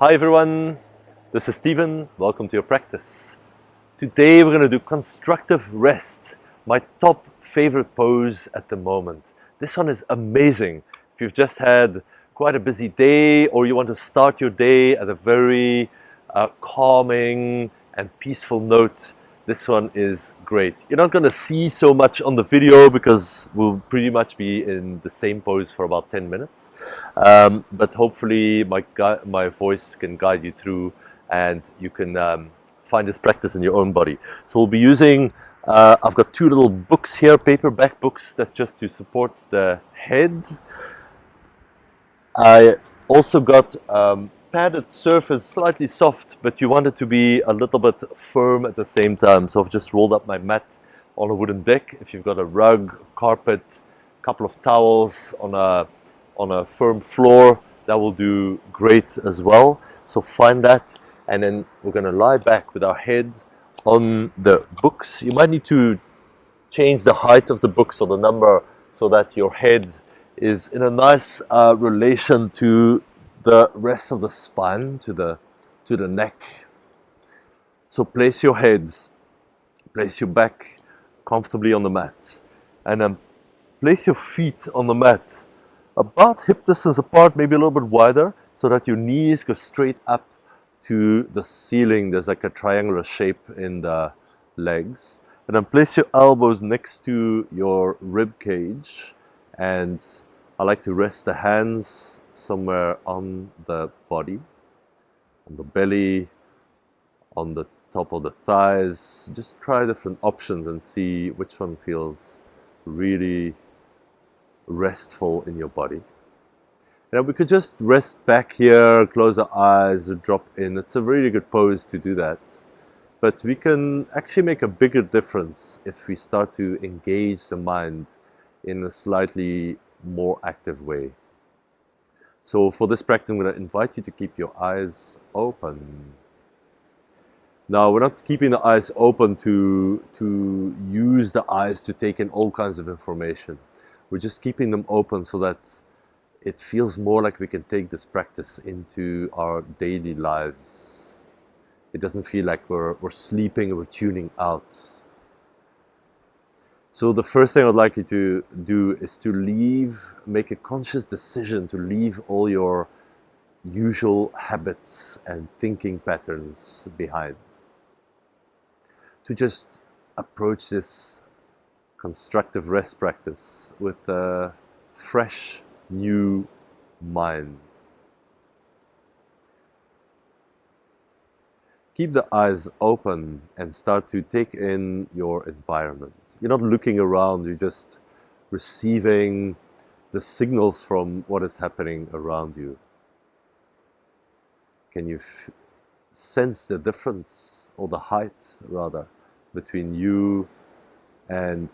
Hi everyone, this is Steven. Welcome to your practice. Today we're going to do constructive rest, my top favorite pose at the moment. This one is amazing. If you've just had quite a busy day or you want to start your day at a very calming and peaceful note, this one is great. You're not going to see so much on the video because we'll pretty much be in the same pose for about 10 minutes. But hopefully my voice can guide you through and you can find this practice in your own body. So we'll be using, I've got two little books here, paperback books, that's just to support the head. I also got padded surface, slightly soft, but you want it to be a little bit firm at the same time. So I've just rolled up my mat on a wooden deck. If you've got a rug, carpet, a couple of towels on a firm floor, that will do great as well. So find that, and then we're going to lie back with our head on the books. You might need to change the height of the books or the number so that your head is in a nice relation to the rest of the spine, to the neck. So place your head, place your back comfortably on the mat, and then place your feet on the mat about hip distance apart, maybe a little bit wider, so that your knees go straight up to the ceiling. There's like a triangular shape in the legs. And then place your elbows next to your rib cage, and I like to rest the hands somewhere on the body, on the belly, on the top of the thighs. Just try different options and see which one feels really restful in your body. And we could just rest back here, close our eyes, drop in. It's a really good pose to do that. But we can actually make a bigger difference if we start to engage the mind in a slightly more active way. So for this practice, I'm going to invite you to keep your eyes open. Now, we're not keeping the eyes open to use the eyes to take in all kinds of information. We're just keeping them open so that it feels more like we can take this practice into our daily lives. It doesn't feel like we're sleeping or we're tuning out. So the first thing I'd like you to do is to make a conscious decision to leave all your usual habits and thinking patterns behind. To just approach this constructive rest practice with a fresh, new mind. Keep the eyes open and start to take in your environment. You're not looking around, you're just receiving the signals from what is happening around you. Can you sense the difference, or the height rather, between you and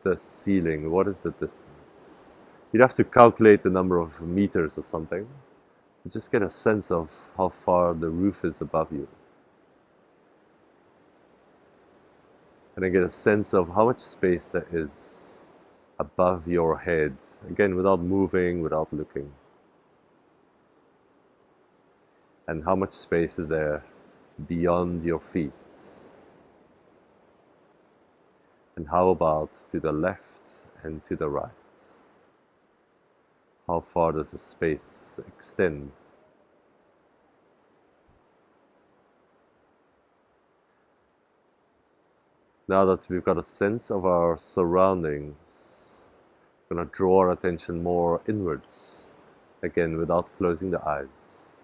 the ceiling? What is the distance? You'd have to calculate the number of meters or something. Just get a sense of how far the roof is above you. And then get a sense of how much space there is above your head. Again, without moving, without looking. And how much space is there beyond your feet? And how about to the left and to the right? How far does the space extend? Now that we've got a sense of our surroundings, we're going to draw our attention more inwards, again without closing the eyes.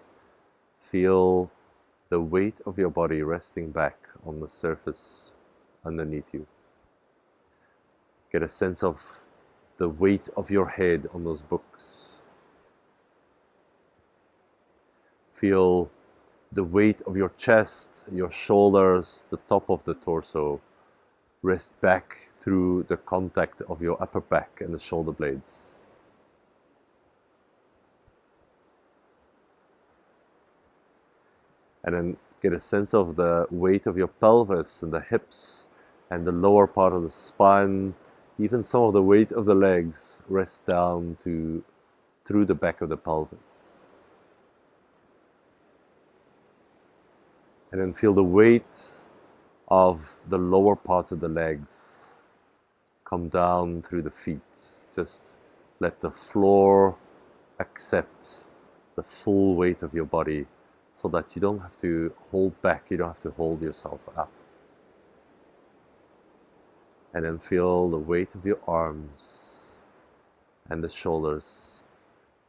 Feel the weight of your body resting back on the surface underneath you. Get a sense of the weight of your head on those books. Feel the weight of your chest, your shoulders, the top of the torso. Rest back through the contact of your upper back and the shoulder blades. And then get a sense of the weight of your pelvis and the hips and the lower part of the spine. Even some of the weight of the legs rest down through the back of the pelvis. And then feel the weight of the lower parts of the legs come down through the feet. Just let the floor accept the full weight of your body so that you don't have to hold back, you don't have to hold yourself up. And then feel the weight of your arms and the shoulders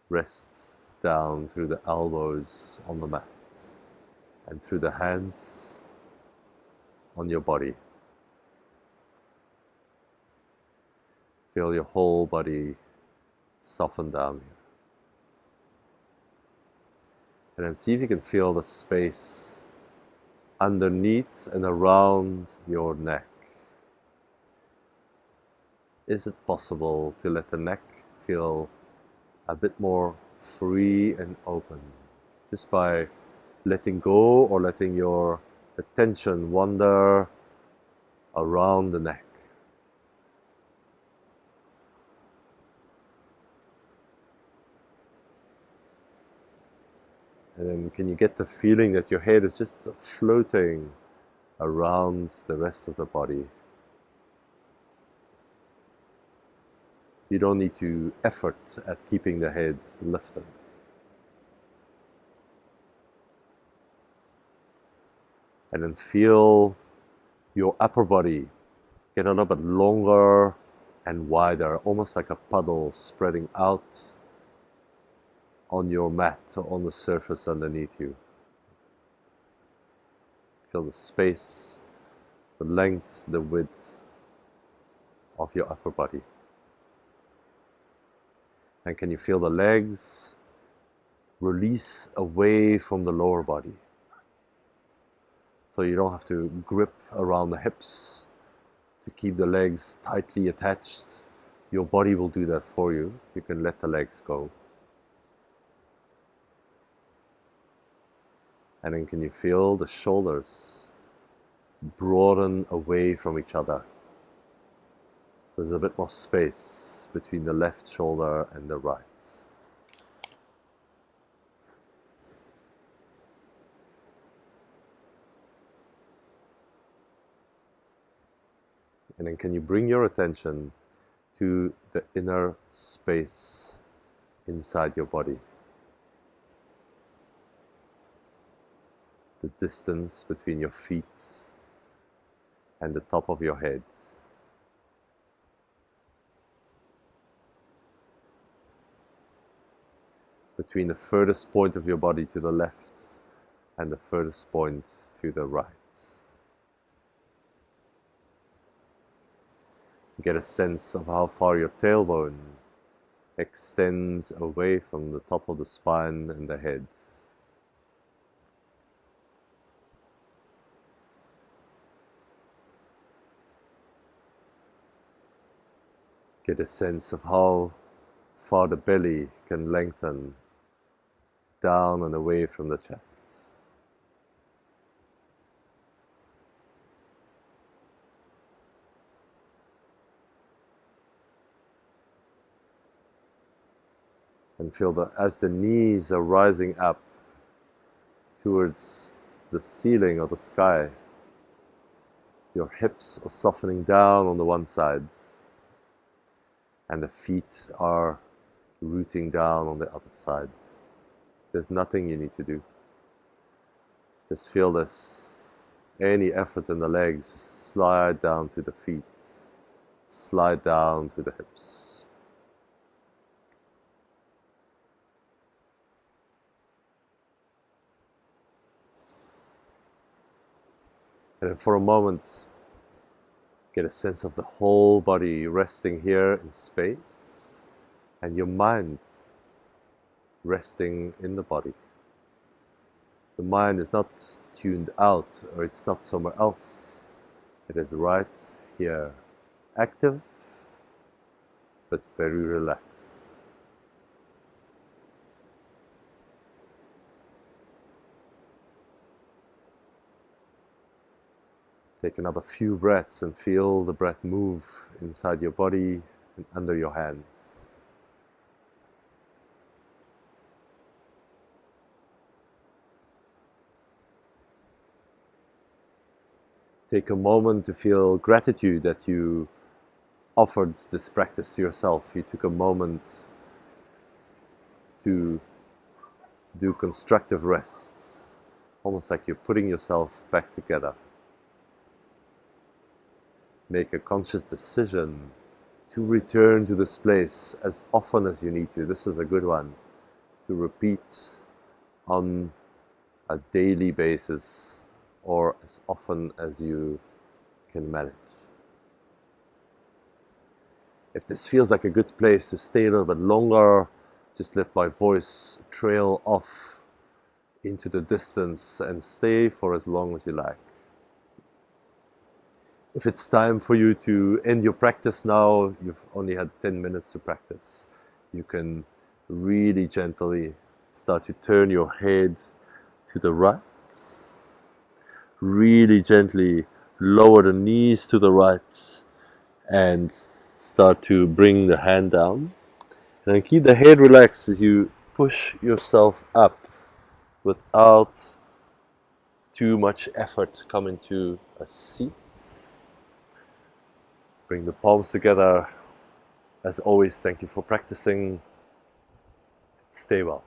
rest down through the elbows on the mat and through the hands on your body. Feel your whole body soften down here. And then see if you can feel the space underneath and around your neck. Is it possible to let the neck feel a bit more free and open just by letting go or letting your attention wander around the neck? And then can you get the feeling that your head is just floating around the rest of the body? You don't need to effort at keeping the head lifted. And then feel your upper body get a little bit longer and wider, almost like a puddle spreading out on your mat, on the surface underneath you. Feel the space, the length, the width of your upper body. And can you feel the legs release away from the lower body? So you don't have to grip around the hips to keep the legs tightly attached. Your body will do that for you. You can let the legs go. And then can you feel the shoulders broaden away from each other? So there's a bit more space between the left shoulder and the right. And then can you bring your attention to the inner space inside your body? The distance between your feet and the top of your head. Between the furthest point of your body to the left and the furthest point to the right. Get a sense of how far your tailbone extends away from the top of the spine and the head. Get a sense of how far the belly can lengthen down and away from the chest. And feel that as the knees are rising up towards the ceiling or the sky, your hips are softening down on the one side and the feet are rooting down on the other side. There's nothing you need to do. Just feel this. Any effort in the legs, just slide down to the feet, slide down to the hips. And then for a moment, get a sense of the whole body resting here in space and your mind resting in the body. The mind is not tuned out or it's not somewhere else. It is right here, active but very relaxed. Take another few breaths and feel the breath move inside your body and under your hands. Take a moment to feel gratitude that you offered this practice to yourself. You took a moment to do constructive rest, almost like you're putting yourself back together. Make a conscious decision to return to this place as often as you need to. This is a good one to repeat on a daily basis or as often as you can manage. If this feels like a good place to stay a little bit longer, just let my voice trail off into the distance and stay for as long as you like. If it's time for you to end your practice now, you've only had 10 minutes to practice, you can really gently start to turn your head to the right. Really gently lower the knees to the right and start to bring the hand down. And then keep the head relaxed as you push yourself up without too much effort coming to a seat. Bring the palms together. As always, thank you for practicing. Stay well.